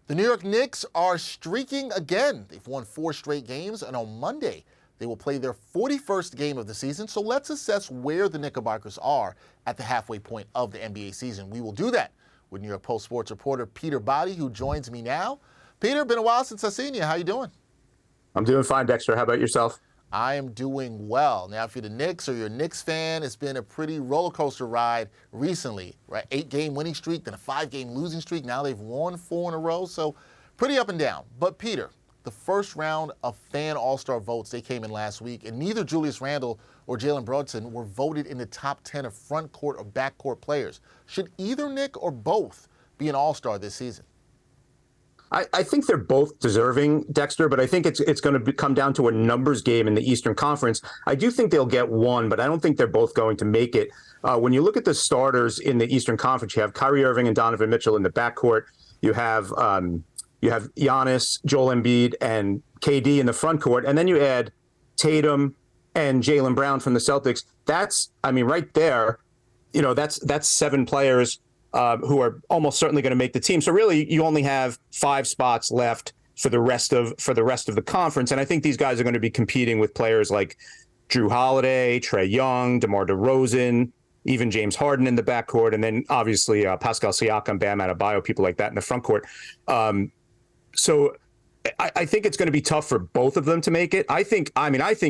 The New York Knicks are streaking again. They've won 4 straight games, and on Monday, they will play their 41st game of the season. So let's assess where the Knickerbockers are at the halfway point of the NBA season. We will do that with New York Post sports reporter Peter Body, who joins me now. Peter, been a while since I've seen you. How you doing? I'm doing fine, Dexter. How about yourself? I am doing well. Now, if you're the Knicks or you're a Knicks fan, it's been a pretty roller coaster ride recently, right? 8-game winning streak, then a 5-game losing streak. Now they've won 4 in a row, so pretty up and down. But Peter, the first round of fan all-star votes, they came in last week, and neither Julius Randle or Jalen Brunson were voted in the top 10 of front court or back court players. Should either Knick or both be an all-star this season? I think they're both deserving, Dexter, but I think it's going to come down to a numbers game in the Eastern Conference. I do think they'll get one, but I don't think they're both going to make it. When you look at the starters in the Eastern Conference, you have Kyrie Irving and Donovan Mitchell in the backcourt. You have Giannis, Joel Embiid, and KD in the front court, and then you add Tatum and Jaylen Brown from the Celtics. That's, right there, that's 7 players who are almost certainly going to make the team. So really, you only have 5 spots left for the rest of the conference. And I think these guys are going to be competing with players like Drew Holiday, Trae Young, DeMar DeRozan, even James Harden in the backcourt, and then obviously Pascal Siakam, Bam Adebayo, people like that in the front court. So I think it's going to be tough for both of them to make it. I think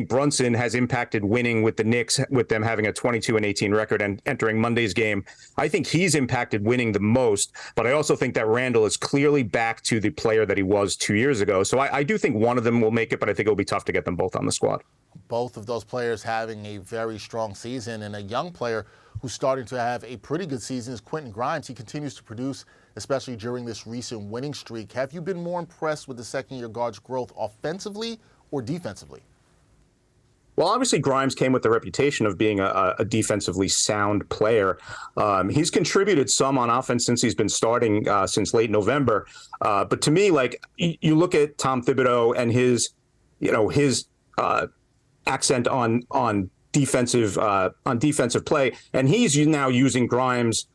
Brunson has impacted winning with the Knicks, with them having a 22-18 record and entering Monday's game. I think he's impacted winning the most, but I also think that Randle is clearly back to the player that he was 2 years ago. So I do think one of them will make it, but I think it'll be tough to get them both on the squad. Both of those players having a very strong season, and a young player who's starting to have a pretty good season is Quentin Grimes. He continues to produce, especially during this recent winning streak. Have you been more impressed with the second-year guard's growth offensively or defensively? Well, obviously, Grimes came with the reputation of being a defensively sound player. He's contributed some on offense since he's been starting since late November. But to me, you look at Tom Thibodeau and his accent on defensive play, and he's now using Grimes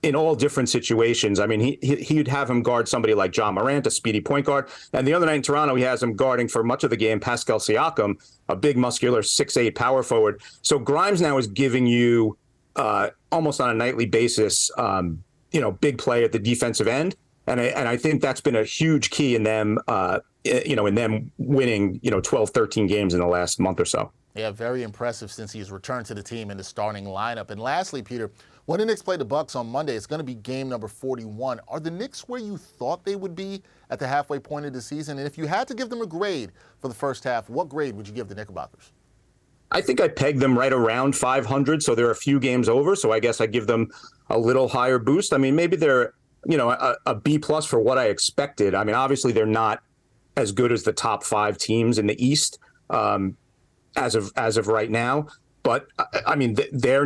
in all different situations. He'd have him guard somebody like John Morant, a speedy point guard. And the other night in Toronto, he has him guarding for much of the game Pascal Siakam, a big, muscular 6'8" power forward. So Grimes now is giving you almost on a nightly basis, big play at the defensive end. And I think that's been a huge key in them, in them winning, 12, 13 games in the last month or so. Yeah, very impressive since he's returned to the team in the starting lineup. And lastly, Peter, when the Knicks play the Bucks on Monday, it's going to be game number 41. Are the Knicks where you thought they would be at the halfway point of the season? And if you had to give them a grade for the first half, what grade would you give the Knickerbockers? I think I pegged them right around 500, so they're a few games over. So I guess I give them a little higher boost. Maybe they're, a B+ for what I expected. Obviously they're not as good as the top 5 teams in the East as of right now. But they're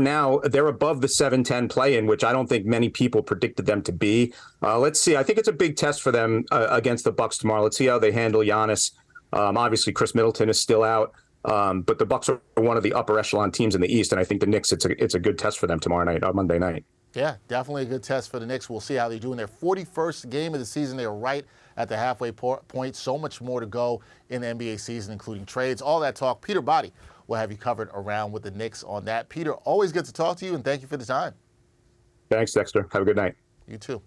above the 7-10 play-in, which I don't think many people predicted them to be. Let's see. I think it's a big test for them against the Bucks tomorrow. Let's see how they handle Giannis. Obviously, Chris Middleton is still out, but the Bucks are one of the upper echelon teams in the East, and I think the Knicks, it's a good test for them tomorrow night, Monday night. Yeah, definitely a good test for the Knicks. We'll see how they do in their 41st game of the season. They are right at the halfway point. So much more to go in the NBA season, including trades. All that talk. Peter Body will have you covered around with the Knicks on that. Peter, always good to talk to you, and thank you for the time. Thanks, Dexter. Have a good night. You too.